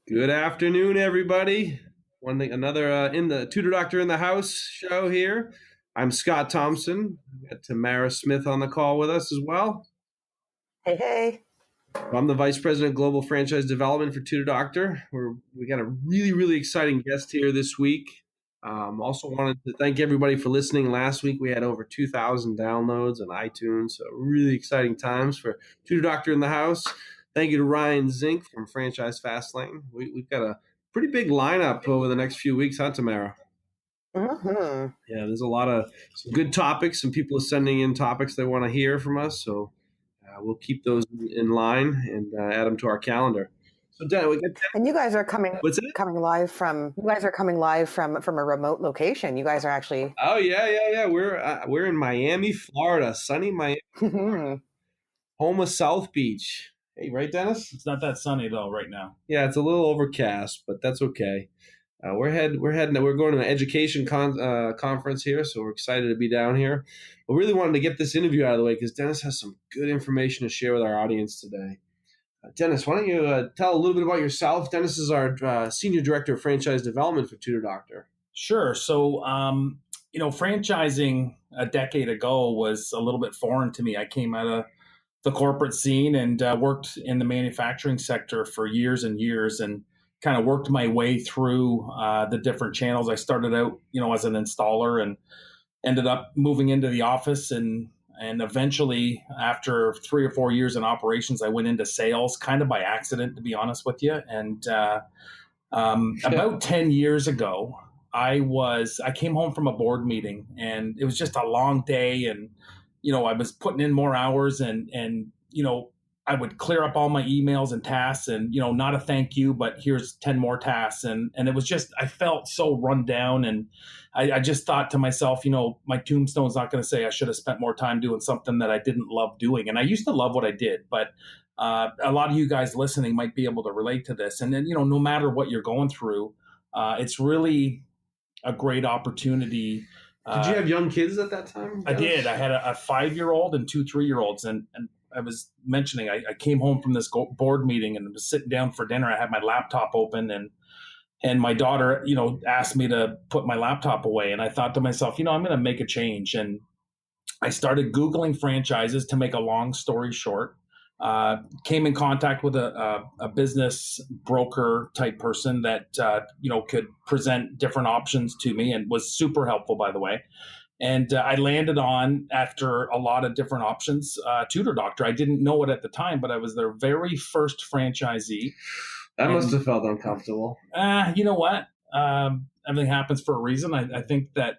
Good afternoon, everybody. One thing, another in the Tutor Doctor in the House show here. I'm Scott Thompson. We got Tamara Smith on the call with us as well. Hey, hey. I'm the Vice President of Global Franchise Development for Tutor Doctor. We got a really exciting guest here this week. Also wanted to thank everybody for listening. Last week we had over 2,000 downloads on iTunes, so really exciting times for Tutor Doctor in the House. Thank you to Ryan Zink from Franchise Fastlane. We've got a pretty big lineup over the next few weeks, huh, Tamara? Mm-hmm. Yeah, there's a lot of some good topics. Some people are sending in topics they want to hear from us, so we'll keep those in line and add them to our calendar. So, Dan, And you guys are coming live from a remote location. You guys are actually. Oh yeah. We're in Miami, Florida, sunny Miami, home of South Beach. Hey, right, Dennis? It's not that sunny though right now. Yeah, it's a little overcast, but that's okay. We're going to an education conference here, so we're excited to be down here. We really wanted to get this interview out of the way because Dennis has some good information to share with our audience today. Dennis, why don't you tell a little bit about yourself? Dennis is our Senior Director of Franchise Development for Tutor Doctor. Sure. So, franchising a decade ago was a little bit foreign to me. I came out of the corporate scene and worked in the manufacturing sector for years and years and kind of worked my way through the different channels. I started out, as an installer and ended up moving into the office and eventually, after 3 or 4 years in operations, I went into sales kind of by accident, to be honest with you. And about 10 years ago, I came home from a board meeting and it was just a long day. And, I was putting in more hours and I would clear up all my emails and tasks and, not a thank you, but here's 10 more tasks. And it was just, I felt so run down. And I just thought to myself, my tombstone's not going to say I should have spent more time doing something that I didn't love doing. And I used to love what I did, but a lot of you guys listening might be able to relate to this. And then, no matter what you're going through, it's really a great opportunity. Did you have young kids at that time? I did. I had a 5-year-old and 2 3-year-olds. And I was mentioning, I came home from this board meeting and was sitting down for dinner. I had my laptop open and my daughter, asked me to put my laptop away. And I thought to myself, I'm going to make a change. And I started Googling franchises. To make a long story short. Came in contact with a business broker type person that, could present different options to me and was super helpful, by the way. And I landed on, after a lot of different options, Tutor Doctor. I didn't know it at the time, but I was their very first franchisee. That must have felt uncomfortable. You know what? Everything happens for a reason. I think that,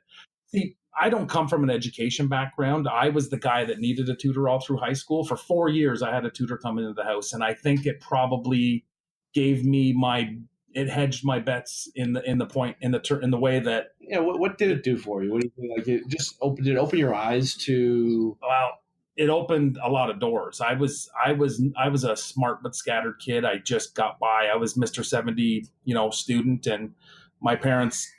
I don't come from an education background. I was the guy that needed a tutor all through high school. For 4 years, I had a tutor come into the house, and I think it probably gave me it hedged my bets in the way that. Yeah, what did it do for you? What do you think? Like, did it open your eyes to? Well, it opened a lot of doors. I was a smart but scattered kid. I just got by. I was Mr. 70, student, and my parents.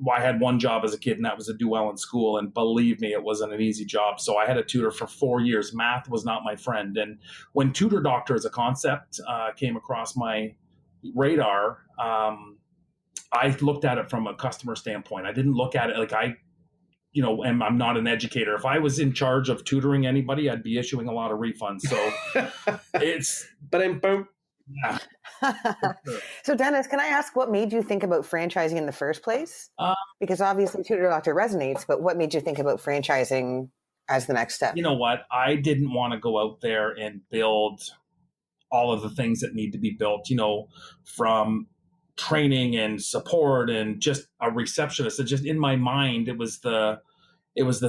I had one job as a kid, and that was to do well in school. And believe me, it wasn't an easy job. So I had a tutor for 4 years. Math was not my friend. And when Tutor Doctor as a concept came across my radar, I looked at it from a customer standpoint. I didn't look at it like I'm not an educator. If I was in charge of tutoring anybody, I'd be issuing a lot of refunds. So yeah. So, Dennis, can I ask what made you think about franchising in the first place? Because obviously Tutor Doctor resonates, but what made you think about franchising as the next step? You know what? I didn't want to go out there and build all of the things that need to be built, from training and support and just a receptionist. It just, in my mind, it was the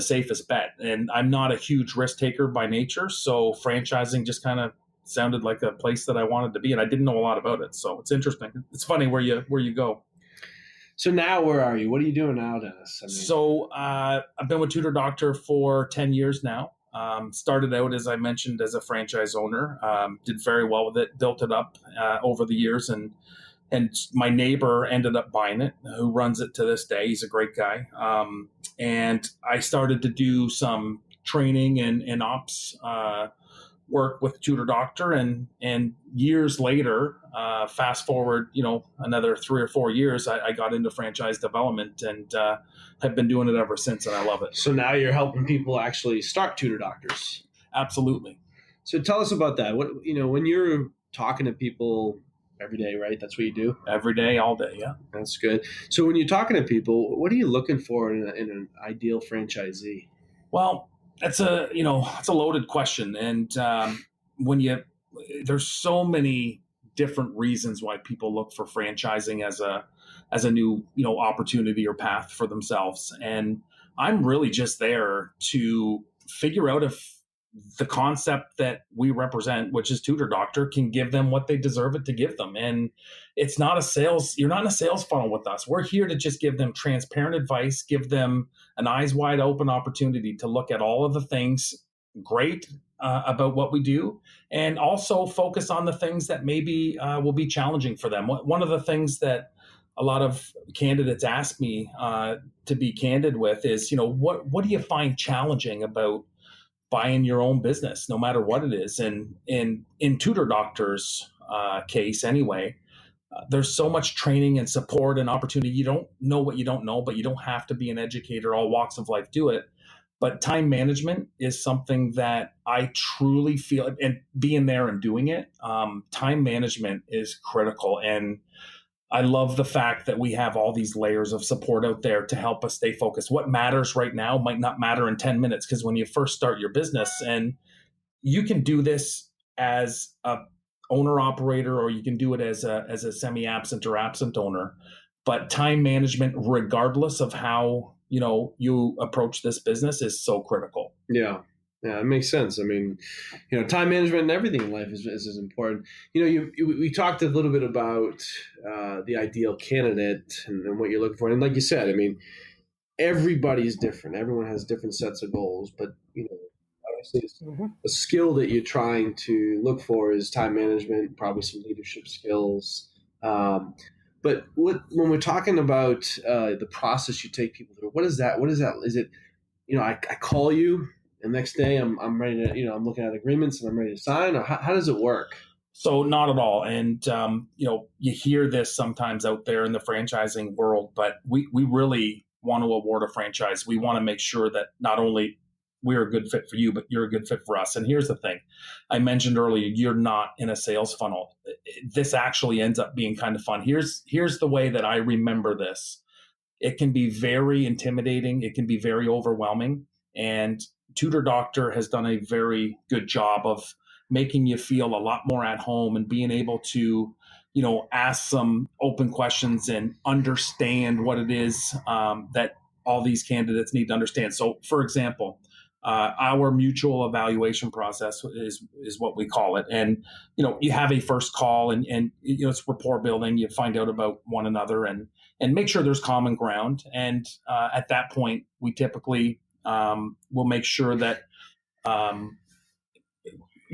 safest bet. And I'm not a huge risk taker by nature. So franchising just kind of sounded like a place that I wanted to be, and I didn't know a lot about it. So it's interesting. It's funny where you go. So now where are you? What are you doing now, Dennis? I've been with Tutor Doctor for 10 years now. Started out, as I mentioned, as a franchise owner. Did very well with it. Built it up over the years, and my neighbor ended up buying it, who runs it to this day. He's a great guy. And I started to do some training and ops work with Tutor Doctor, and years later, fast forward, another 3 or 4 years, I got into franchise development and have been doing it ever since, and I love it. So now you're helping people actually start Tutor Doctors. Absolutely. So tell us about that. What, when you're talking to people every day, right? That's what you do? Every day, all day, yeah. That's good. So when you're talking to people, what are you looking for in an ideal franchisee? Well, it's a loaded question, and there's so many different reasons why people look for franchising as a new opportunity or path for themselves, and I'm really just there to figure out if the concept that we represent, which is Tutor Doctor, can give them what they deserve it to give them. And it's not you're not in a sales funnel with us. We're here to just give them transparent advice, give them an eyes wide open opportunity to look at all of the things great about what we do, and also focus on the things that maybe will be challenging for them. One of the things that a lot of candidates ask me to be candid with is, what do you find challenging about buying your own business, no matter what it is? And in Tutor Doctor's case anyway, there's so much training and support and opportunity. You don't know what you don't know, but you don't have to be an educator. All walks of life do it. But time management is something that I truly feel, and being there and doing it, time management is critical. And I love the fact that we have all these layers of support out there to help us stay focused. What matters right now might not matter in 10 minutes, because when you first start your business, and you can do this as a owner operator, or you can do it as a semi-absent or absent owner, but time management, regardless of how you approach this business, is so critical. Yeah, it makes sense. I mean, time management and everything in life is important. We talked a little bit about the ideal candidate and what you're looking for, and like you said, I mean, everybody's different. Everyone has different sets of goals, but obviously, a skill that you're trying to look for is time management, probably some leadership skills. But when we're talking about the process you take people through, what is that? What is that? Is it, I call you, and next day I'm ready to, I'm looking at agreements and I'm ready to sign, or how does it work? So not at all. And, you hear this sometimes out there in the franchising world, but we really want to award a franchise. We want to make sure that not only we're a good fit for you, but you're a good fit for us. And here's the thing. I mentioned earlier, you're not in a sales funnel. This actually ends up being kind of fun. Here's the way that I remember this. It can be very intimidating. It can be very overwhelming. And Tutor Doctor has done a very good job of making you feel a lot more at home and being able to, ask some open questions and understand what it is that all these candidates need to understand. So, for example, our mutual evaluation process is what we call it. And, you have a first call and it's rapport building. You find out about one another and make sure there's common ground. And at that point, we typically will make sure that,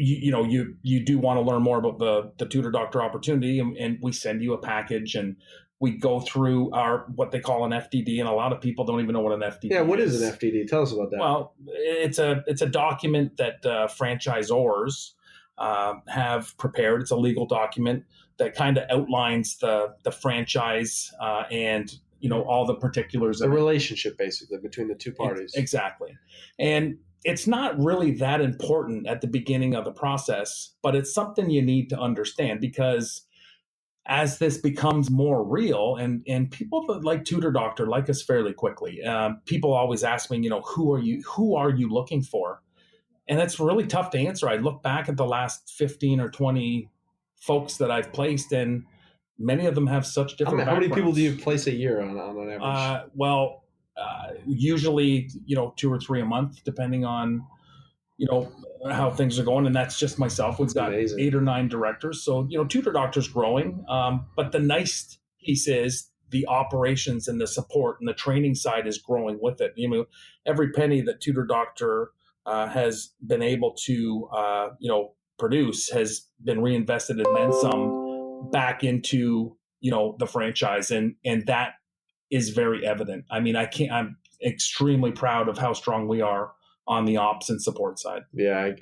you do want to learn more about the Tutor Doctor opportunity, and we send you a package, and we go through what they call an FDD, and a lot of people don't even know what an FDD is. Yeah, what is an FDD? Tell us about that. Well, it's a document that franchisors have prepared. It's a legal document that kind of outlines the franchise and all the particulars. The relationship, basically, between the two parties. Exactly. And it's not really that important at the beginning of the process, but it's something you need to understand, because as this becomes more real, and people that like Tutor Doctor like us fairly quickly. People always ask me, who are you looking for? And it's really tough to answer. I look back at the last 15 or 20 folks that I've placed, and many of them have such different backgrounds. How many people do you place a year on average? Usually, 2 or 3 a month, depending on, how things are going. And that's just myself. We've got amazing. 8 or 9 directors. So, Tutor Doctor's growing. But the nice piece is the operations and the support and the training side is growing with it. Every penny that Tutor Doctor has been able to, produce has been reinvested and then some back into, the franchise. And that is very evident. I mean, I'm extremely proud of how strong we are on the ops and support side. Yeah,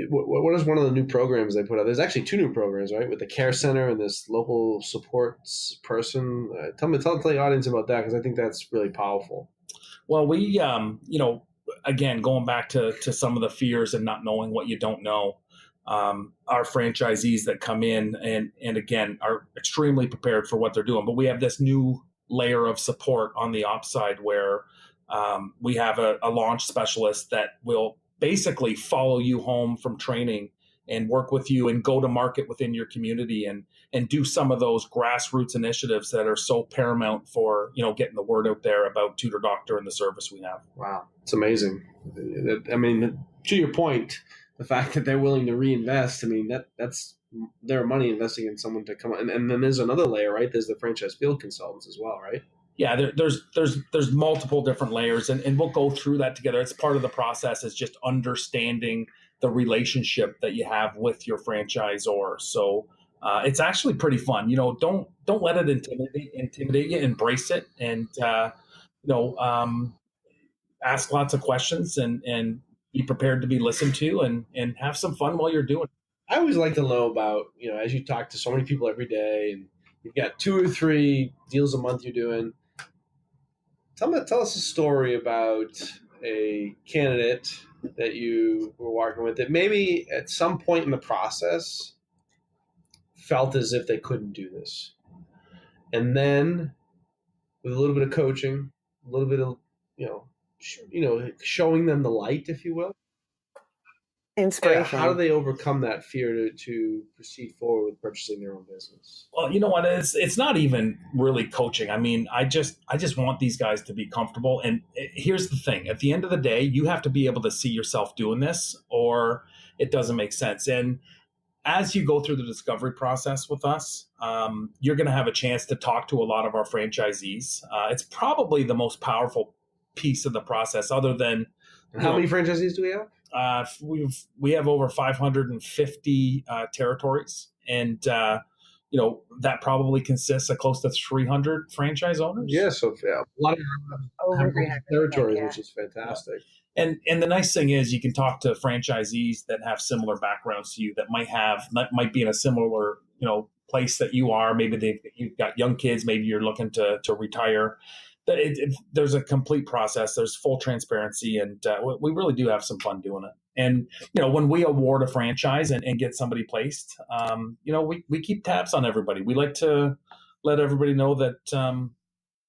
what is one of the new programs they put out? There's actually two new programs, right? With the care center and this local supports person. Tell the audience about that, because I think that's really powerful. Well, we, again, going back to some of the fears and not knowing what you don't know, our franchisees that come in and again are extremely prepared for what they're doing. But we have this new layer of support on the ops side where we have a launch specialist that will basically follow you home from training and work with you and go to market within your community and do some of those grassroots initiatives that are so paramount for, getting the word out there about Tutor Doctor and the service we have. Wow. It's amazing. I mean, to your point, the fact that they're willing to reinvest, I mean, that's their money investing in someone to come on. And then there's another layer, right? There's the franchise field consultants as well, right? Yeah, there's multiple different layers, and we'll go through that together. It's part of the process, is just understanding the relationship that you have with your franchisor. So it's actually pretty fun. Don't let it intimidate you. Embrace it, and ask lots of questions and be prepared to be listened to, and have some fun while you're doing it. I always like to know about, as you talk to so many people every day, and you've got 2 or 3 deals a month you're doing. Tell us a story about a candidate that you were working with that maybe at some point in the process felt as if they couldn't do this. And then with a little bit of coaching, a little bit of, showing them the light, if you will. Inspiration. How do they overcome that fear to proceed forward with purchasing their own business? Well, you know what? It's not even really coaching. I mean, I just want these guys to be comfortable. And here's the thing: at the end of the day, you have to be able to see yourself doing this, or it doesn't make sense. And as you go through the discovery process with us, you're going to have a chance to talk to a lot of our franchisees. It's probably the most powerful piece of the process, other than how many franchisees do we have? We have over 550 territories, and that probably consists of close to 300 franchise owners. Yeah, so a lot of territories, which is fantastic. And the nice thing is, you can talk to franchisees that have similar backgrounds to you, that might be in a similar place that you are. Maybe you've got young kids. Maybe you're looking to retire. There's a complete process. There's full transparency, and we really do have some fun doing it. And when we award a franchise and get somebody placed, we keep tabs on everybody. We like to let everybody know that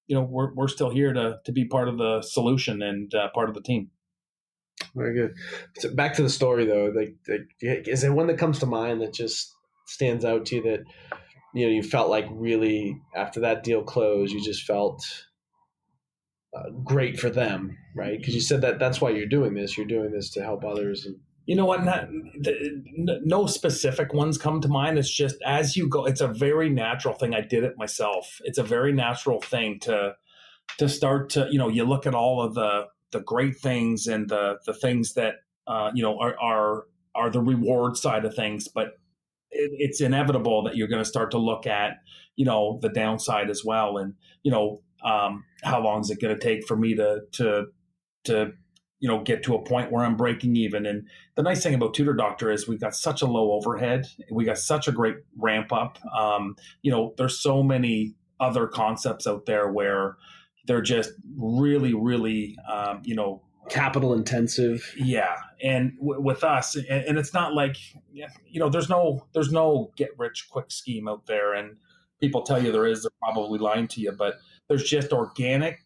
we're still here to be part of the solution and part of the team. Very good. So back to the story, though. Is there one that comes to mind that just stands out to you that you felt like really after that deal closed, you just felt great for them, right? Because you said that's why you're doing this. You're doing this to help others. And you know what? No specific ones come to mind. It's just as you go. It's a very natural thing. I did it myself. It's a very natural thing to start to you look at all of the great things and the things that are the reward side of things, but it's inevitable that you're going to start to look at the downside as well, and how long is it going to take for me to get to a point where I'm breaking even? And the nice thing about Tutor Doctor is we've got such a low overhead. We got such a great ramp up. There's so many other concepts out there where they're just really, really, capital intensive. Yeah. And with us, and it's not like, there's no get rich quick scheme out there. And people tell you they're probably lying to you, but there's just organic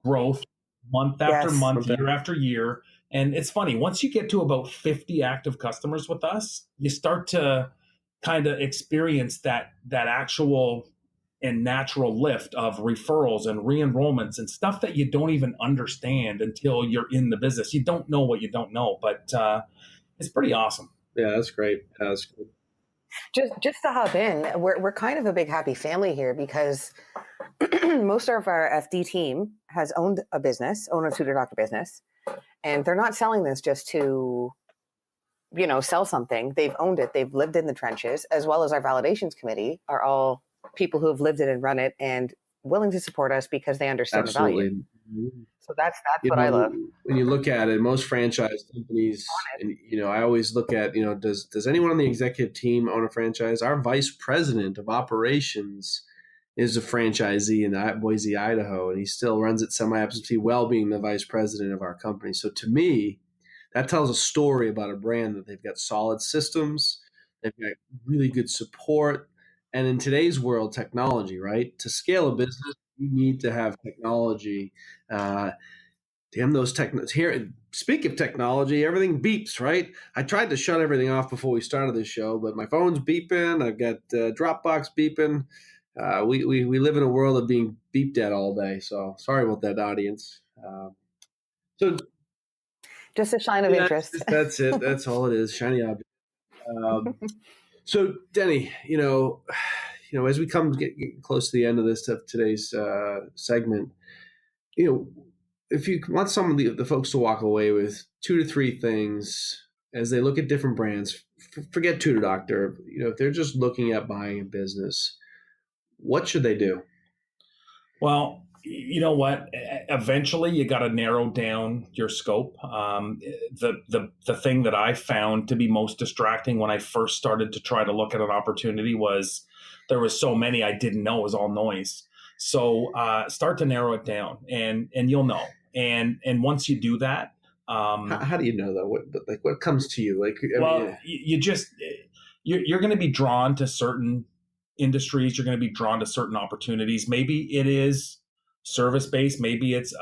growth month after month, year after year. And it's funny, once you get to about 50 active customers with us, you start to kind of experience that actual and natural lift of referrals and re-enrollments and stuff that you don't even understand until you're in the business. You don't know what you don't know, but it's pretty awesome. Yeah, that's great. That's good. Just to hop in, we're kind of a big happy family here, because most of our FD team has owned a Tutor Doctor business, and they're not selling this just to, sell something. They've owned it. They've lived in the trenches, as well as our validations committee are all people who have lived it and run it and willing to support us because they understand the value. So that's You what I love. know, when you look at it, most franchise companies, and I always look at, does anyone on the executive team own a franchise? Our vice president of operations is a franchisee in Boise, Idaho, and he still runs it semi-absentee, well being the vice president of our company. So to me, that tells a story about a brand that they've got solid systems, they've got really good support, and in today's world, technology, right? To scale a business, you need to have technology. Uh, Damn those technos here. Speak of technology, everything beeps, right? I tried to shut everything off before we started this show, but my phone's beeping. I've got Dropbox beeping. We live in a world of being beeped at all day. So sorry about that, audience. So Just a shine of yeah, interest. that's it. That's all it is. Shiny object. Um, so Denny, as we get close to the end of today's segment, you know, if you want some of the folks to walk away with 2 to 3 things as they look at different brands, forget Tutor Doctor. If they're just looking at buying a business, what should they do? Well, you know what? Eventually, you got to narrow down your scope. The thing that I found to be most distracting when I first started to try to look at an opportunity was there was so many I didn't know. It was all noise. So start to narrow it down, and you'll know. And once you do that, How do you know though? What comes to you? you just you're going to be drawn to certain industries. You're going to be drawn to certain opportunities. Maybe it is service based. Maybe it's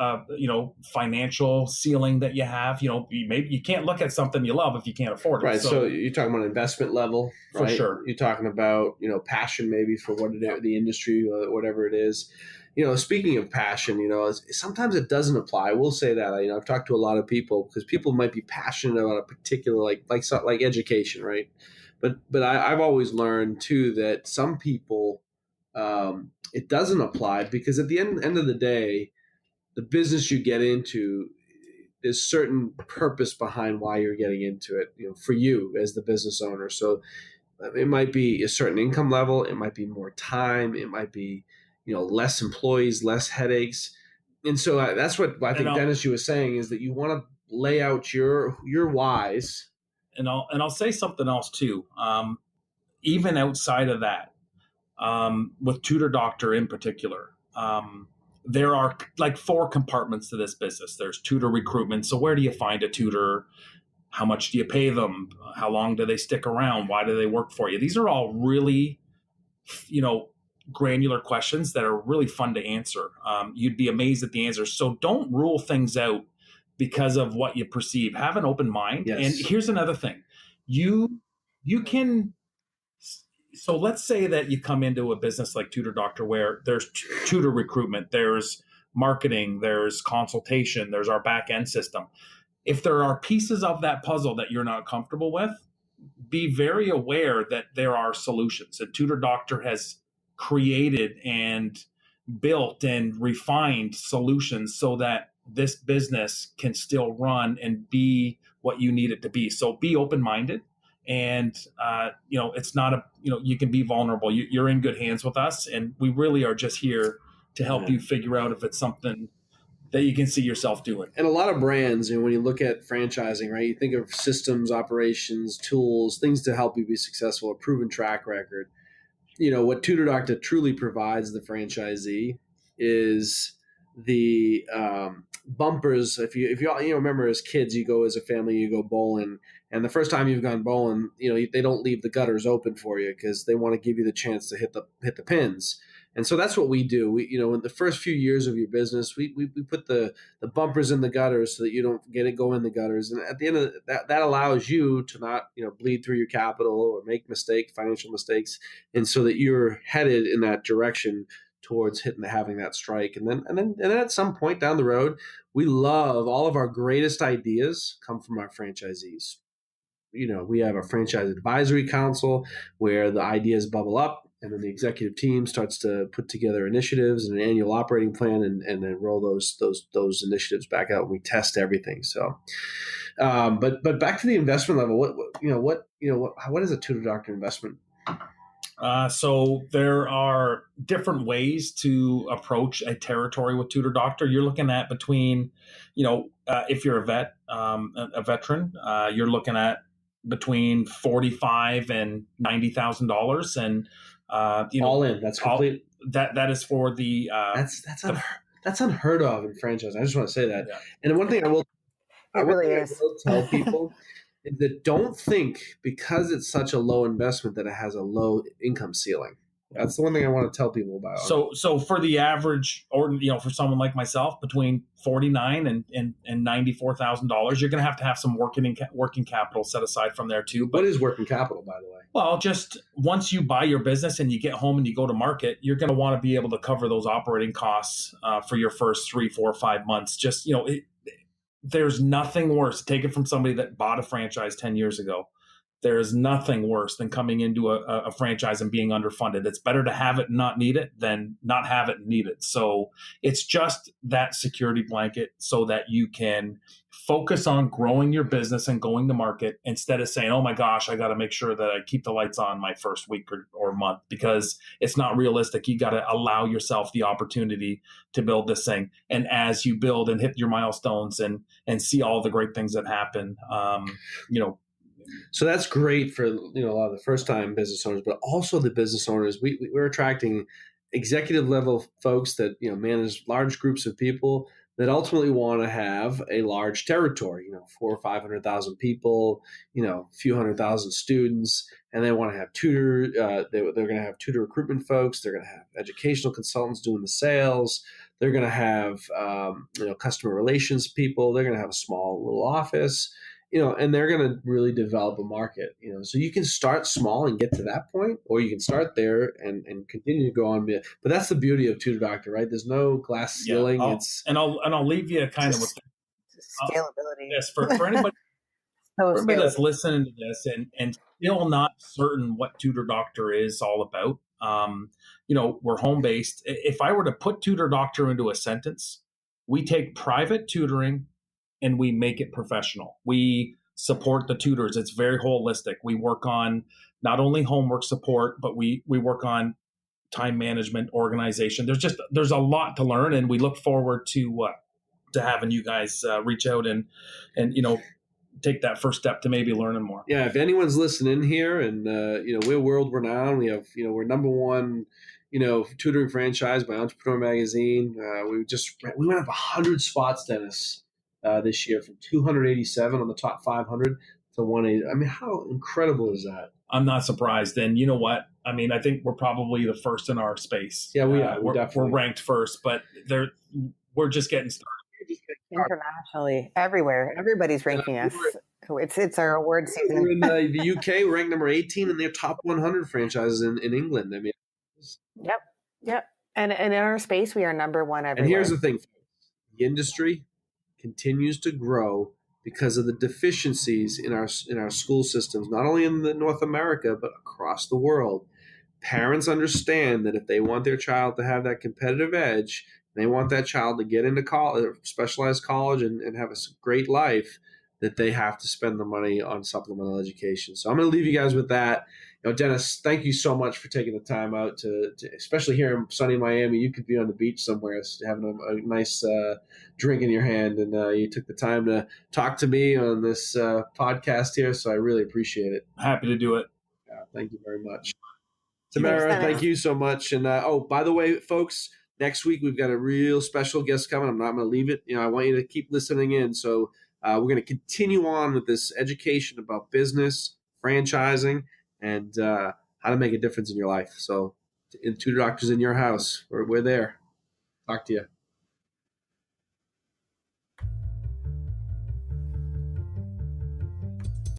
financial ceiling that you have. Maybe you can't look at something you love if you can't afford it. Right. So you're talking about investment level, right? For sure. You're talking about passion maybe for the industry, whatever it is. Speaking of passion, sometimes it doesn't apply. I will say that. I've talked to a lot of people because people might be passionate about a particular like education, right? But I've always learned too that some people it doesn't apply because at the end of the day, the business you get into, there's certain purpose behind why you're getting into it. For you as the business owner. So it might be a certain income level. It might be more time. It might be less employees, less headaches. And so that's what I think Dennis you was saying is that you want to lay out your whys. And I'll say something else too. Even outside of that, with Tutor Doctor in particular, there are like 4 compartments to this business. There's tutor recruitment. So where do you find a tutor? How much do you pay them? How long do they stick around? Why do they work for you? These are all really, granular questions that are really fun to answer. You'd be amazed at the answers. So don't rule things out because of what you perceive. Have an open mind. Yes. And here's another thing. You can. So let's say that you come into a business like Tutor Doctor where there's tutor recruitment, there's marketing, there's consultation, there's our back end system. If there are pieces of that puzzle that you're not comfortable with, be very aware that there are solutions. And Tutor Doctor has created and built and refined solutions so that this business can still run and be what you need it to be. So be open-minded. And, it's not you can be vulnerable. You're in good hands with us. And we really are just here to help you figure out if it's something that you can see yourself doing. And a lot of brands, when you look at franchising, right, you think of systems, operations, tools, things to help you be successful, a proven track record. What Tutor Doctor truly provides the franchisee is the bumpers. If you remember as kids, you go as a family, you go bowling, and the first time you've gone bowling, they don't leave the gutters open for you because they want to give you the chance to hit the pins. And so that's what we do. We, in the first few years of your business, we put the bumpers in the gutters so that you don't get it go in the gutters. And at the end of that allows you to not, bleed through your capital or make financial mistakes. And so that you're headed in that direction towards having that strike. And then at some point down the road, we love all of our greatest ideas come from our franchisees. We have a franchise advisory council where the ideas bubble up and then the executive team starts to put together initiatives and an annual operating plan and then roll those initiatives back out and we test everything. So, but back to the investment level, what is a Tutor Doctor investment? So there are different ways to approach a territory with Tutor Doctor. You're looking at between, if you're a veteran, you're looking at between 45 and $90,000, and All in. That's complete. that is for the That's unheard of in franchise. I just want to say that. Yeah. And one thing It really is. I will tell people is that don't think because it's such a low investment that it has a low income ceiling. That's the one thing I want to tell people about. So for the average, or for someone like myself, between $49,000 and $94,000, you're going to have some working capital set aside from there too. But what is working capital, by the way? Well, just once you buy your business and you get home and you go to market, you're going to want to be able to cover those operating costs for your first 3, 4, 5 months. Just there's nothing worse. Take it from somebody that bought a franchise 10 years ago. There is nothing worse than coming into a franchise and being underfunded. It's better to have it and not need it than not have it and need it. So it's just that security blanket so that you can focus on growing your business and going to market instead of saying, oh my gosh, I got to make sure that I keep the lights on my first week or month, because it's not realistic. You got to allow yourself the opportunity to build this thing. And as you build and hit your milestones and see all the great things that happen, So that's great for a lot of the first time business owners, but also the business owners. We're attracting executive level folks that manage large groups of people that ultimately want to have a large territory. 400,000 or 500,000 people, a few 100,000 students, and they want to have tutor. They're going to have tutor recruitment folks. They're going to have educational consultants doing the sales. They're going to have customer relations people. They're going to have a small little office. And they're going to really develop a market, so you can start small and get to that point, or you can start there and continue to go on. But that's the beauty of Tutor Doctor, right? There's no glass ceiling. I'll leave you kind of with scalability. Yes, for anybody, for anybody that's listening to this and still not certain what Tutor Doctor is all about. We're home based. If I were to put Tutor Doctor into a sentence, we take private tutoring and we make it professional. We support the tutors. It's very holistic. We work on not only homework support, but we work on time management, organization. There's a lot to learn, and we look forward to having you guys reach out and take that first step to maybe learning more. Yeah, if anyone's listening here, and we're world renowned. We have we're number one tutoring franchise by Entrepreneur Magazine. We went up 100 spots, Dennis, this year, from 287 on the top 500 to 180. I mean, how incredible is that? I'm not surprised. And you know what? I mean, I think we're probably the first in our space. Yeah, we are. We're ranked first, but we're just getting started. Internationally, everywhere, everybody's ranking us. It's our award season. We're in the UK. We're ranked number 18 in their top 100 franchises in England. I mean, yep. And in our space, we are number one everywhere. And here's the thing: the industry continues to grow because of the deficiencies in our school systems, not only in North America but across the world. Parents understand that if they want their child to have that competitive edge, they want that child to get into college, specialized college, and have a great life, that they have to spend the money on supplemental education. So I'm going to leave you guys with that. Dennis, thank you so much for taking the time out to especially here in sunny Miami. You could be on the beach somewhere having a nice drink in your hand, and you took the time to talk to me on this podcast here. So I really appreciate it. Happy to do it. Thank you very much. Tamara, thank you so much. And by the way, folks, next week we've got a real special guest coming. I'm not going to leave it. I want you to keep listening in. So we're going to continue on with this education about business, franchising, and how to make a difference in your life. So, Tutor Doctors in your house, we're there. Talk to you.